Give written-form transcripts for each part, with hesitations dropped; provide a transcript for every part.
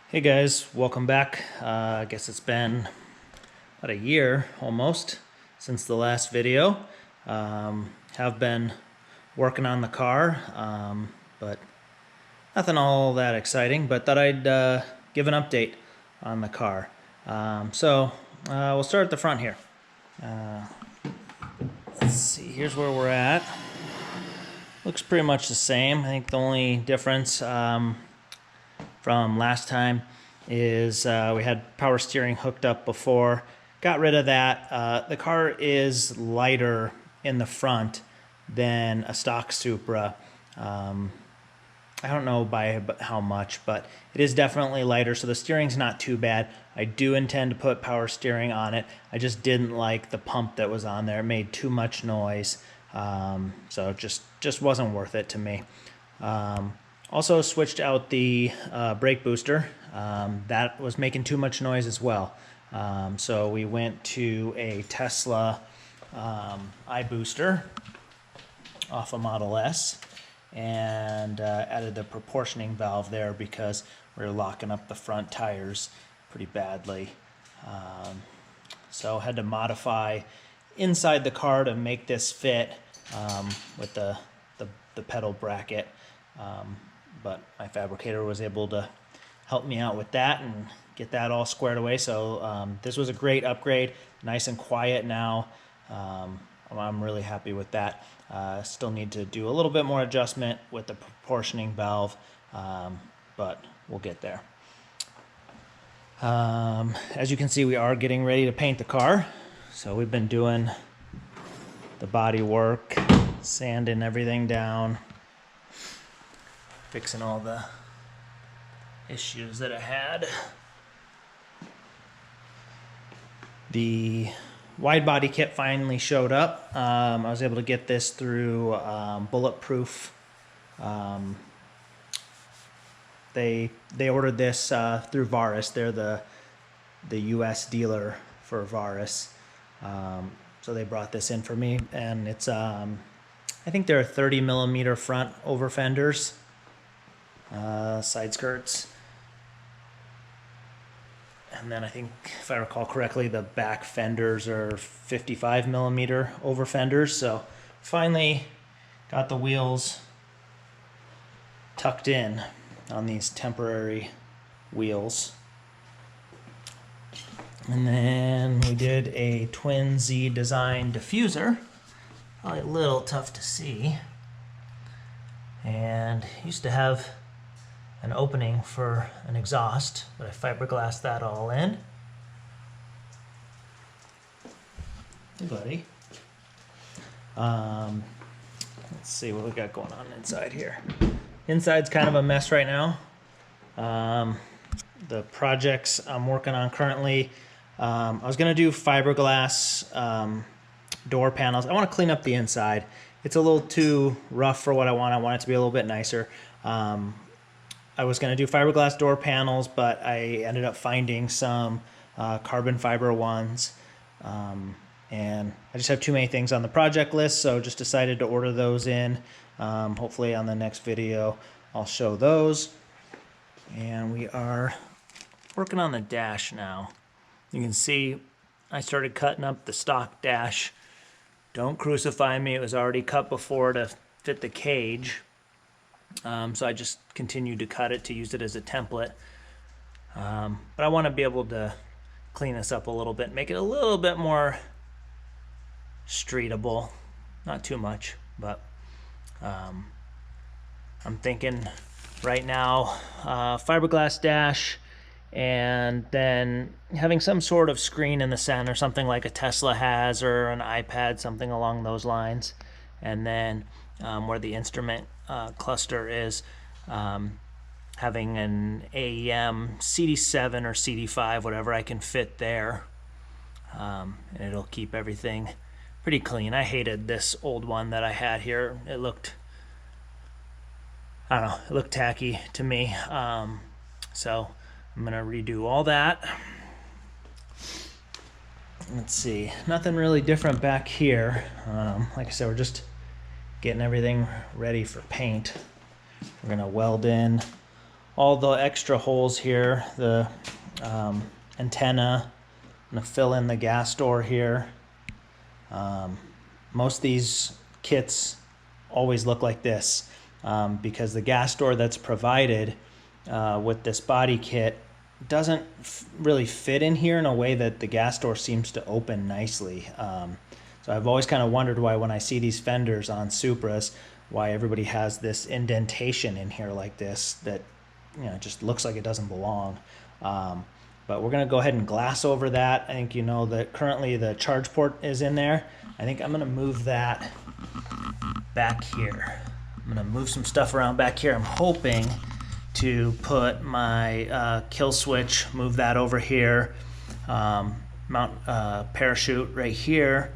Hey guys, welcome back. I guess it's been about a year almost since the last video. Have been working on the car, but nothing all that exciting, but thought I'd give an update on the car. We'll start at the front here. Let's see, here's where we're at. Looks pretty much the same. I think the only difference from last time is we had power steering hooked up before. Got rid of that. The car is lighter in the front than a stock Supra. I don't know by how much, but it is definitely lighter, so the steering's not too bad. I do intend to put power steering on it. I just didn't like the pump that was on there. It made too much noise, so just wasn't worth it to me. Also switched out the brake booster. That was making too much noise as well. So we went to a Tesla iBooster off a Model S and added the proportioning valve there because we were locking up the front tires pretty badly. So had to modify inside the car to make this fit with the pedal bracket. But my fabricator was able to help me out with that and get that all squared away. So this was a great upgrade, nice and quiet now. I'm really happy with that. Still need to do a little bit more adjustment with the proportioning valve, but we'll get there. As you can see, we are getting ready to paint the car. So we've been doing the body work, sanding everything down, fixing all the issues that I had. The wide body kit finally showed up. I was able to get this through Bulletproof. They ordered this through Varis. They're the US dealer for Varis. So they brought this in for me, and it's I think they're 30 millimeter front over fenders. Side skirts, and then I think, if I recall correctly, the back fenders are 55 millimeter over fenders. So finally got the wheels tucked in on these temporary wheels. And then we did a Twin Z design diffuser, probably a little tough to see, and used to have an opening for an exhaust, but I fiberglassed that all in. Hey buddy. Let's see what we got going on inside here. Inside's kind of a mess right now. The projects I'm working on currently, I was gonna do fiberglass door panels. I want to clean up the inside. It's a little too rough for what I want. I want it to be a little bit nicer. I was going to do fiberglass door panels, but I ended up finding some carbon fiber ones. And I just have too many things on the project list, so just decided to order those in. Hopefully on the next video I'll show those. And we are working on the dash now. You can see I started cutting up the stock dash. Don't crucify me, it was already cut before to fit the cage. So I just continued to cut it to use it as a template. But I want to be able to clean this up a little bit, make it a little bit more streetable. Not too much, but I'm thinking right now fiberglass dash, and then having some sort of screen in the center, something like a Tesla has or an iPad, something along those lines. And then where the instrument cluster is, having an AEM CD7 or CD5, whatever I can fit there, and it'll keep everything pretty clean. I hated this old one that I had here. It looked, I don't know, it looked tacky to me. So I'm gonna redo all that. Let's see, nothing really different back here. Like I said, we're just getting everything ready for paint. We're gonna weld in all the extra holes here, the antenna. I'm gonna fill in the gas door here. Most of these kits always look like this because the gas door that's provided with this body kit doesn't really fit in here in a way that the gas door seems to open nicely. So I've always kind of wondered why when I see these fenders on Supras, why everybody has this indentation in here like this that, you know, just looks like it doesn't belong. But we're going to go ahead and glass over that. I think you know that currently the charge port is in there. I think I'm going to move that back here. I'm going to move some stuff around back here. I'm hoping to put my kill switch, move that over here, mount parachute right here,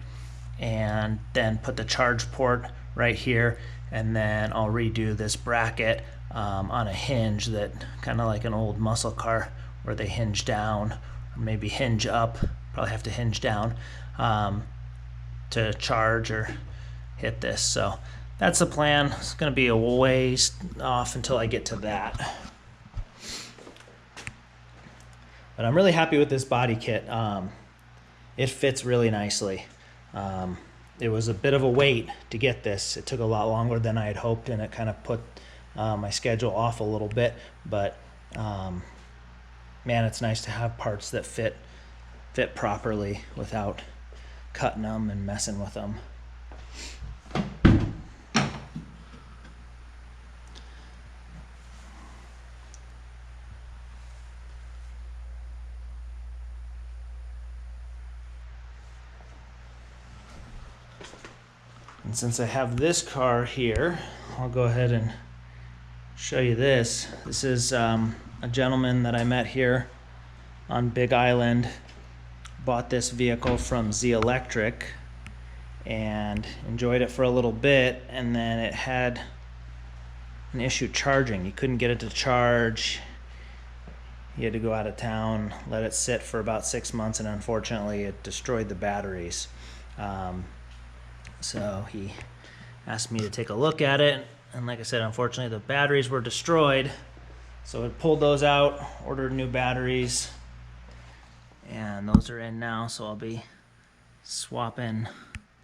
and then put the charge port right here, and then I'll redo this bracket on a hinge that kind of like an old muscle car where they hinge down, or maybe hinge up, probably have to hinge down to charge or hit this. So that's the plan. It's going to be a ways off until I get to that. But I'm really happy with this body kit. It fits really nicely. It was a bit of a wait to get this. It took a lot longer than I had hoped, and it kind of put my schedule off a little bit. But man, it's nice to have parts that fit properly without cutting them and messing with them. And since I have this car here, I'll go ahead and show you this. This is a gentleman that I met here on Big Island. Bought this vehicle from Z Electric and enjoyed it for a little bit, and then it had an issue charging. He couldn't get it to charge. He had to go out of town, let it sit for about 6 months, and unfortunately it destroyed the batteries. So he asked me to take a look at it, and like I said, unfortunately the batteries were destroyed. So I pulled those out, ordered new batteries, and those are in now, so I'll be swapping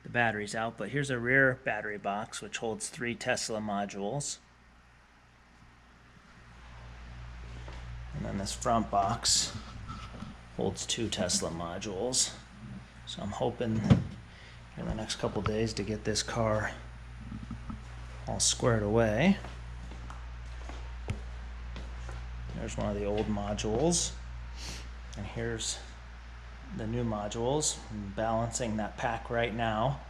the batteries out. But here's a rear battery box which holds 3 Tesla modules. And then this front box holds 2 Tesla modules. So I'm hoping in the next couple days to get this car all squared away. There's one of the old modules, and here's the new modules. I'm balancing that pack right now,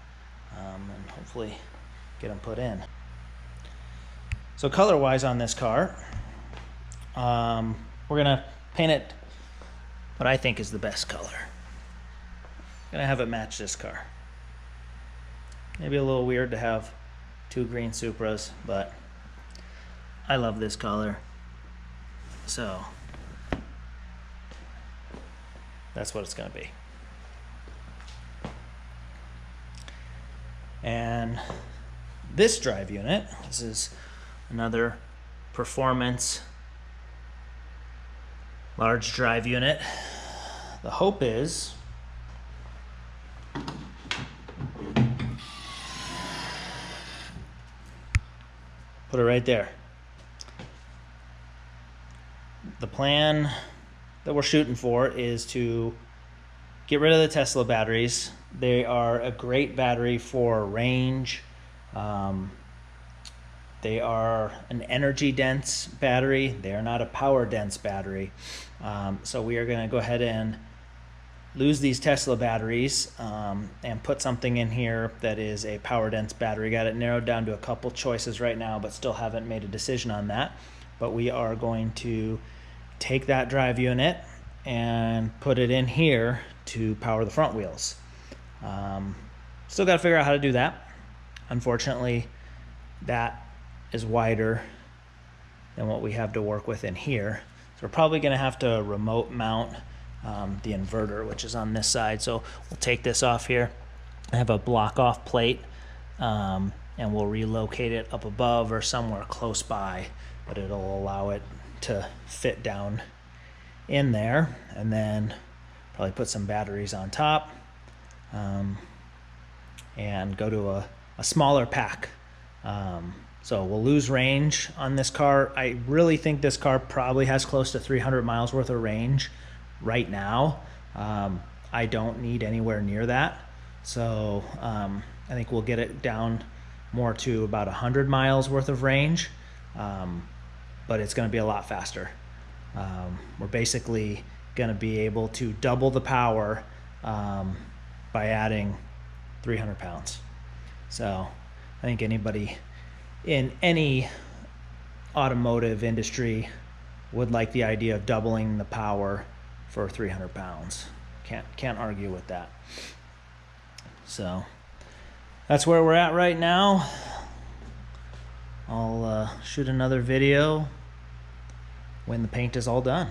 and hopefully get them put in. So color wise on this car, we're gonna paint it what I think is the best color. Gonna have it match this car. Maybe a little weird to have 2 green Supras, but I love this color. So that's what it's going to be. And this drive unit, this is another performance large drive unit. The hope is put it right there. The plan that we're shooting for is to get rid of the Tesla batteries. They are a great battery for range. They are an energy dense battery. They are not a power dense battery. So we are going to go ahead and lose these Tesla batteries and put something in here that is a power dense battery. Got it narrowed down to a couple choices right now, but still haven't made a decision on that. But we are going to take that drive unit and put it in here to power the front wheels. Still got to figure out how to do that. Unfortunately, that is wider than what we have to work with in here. So we're probably going to have to remote mount the inverter, which is on this side. So we'll take this off here. I have a block off plate, and we'll relocate it up above or somewhere close by, but it'll allow it to fit down in there, and then probably put some batteries on top, and go to a smaller pack. So we'll lose range on this car. I really think this car probably has close to 300 miles worth of range right now. I don't need anywhere near that. So I think we'll get it down more to about 100 miles worth of range, but it's going to be a lot faster. We're basically going to be able to double the power by adding 300 pounds. So I think anybody in any automotive industry would like the idea of doubling the power for 300 pounds. Can't argue with that. So that's where we're at right now. I'll shoot another video when the paint is all done.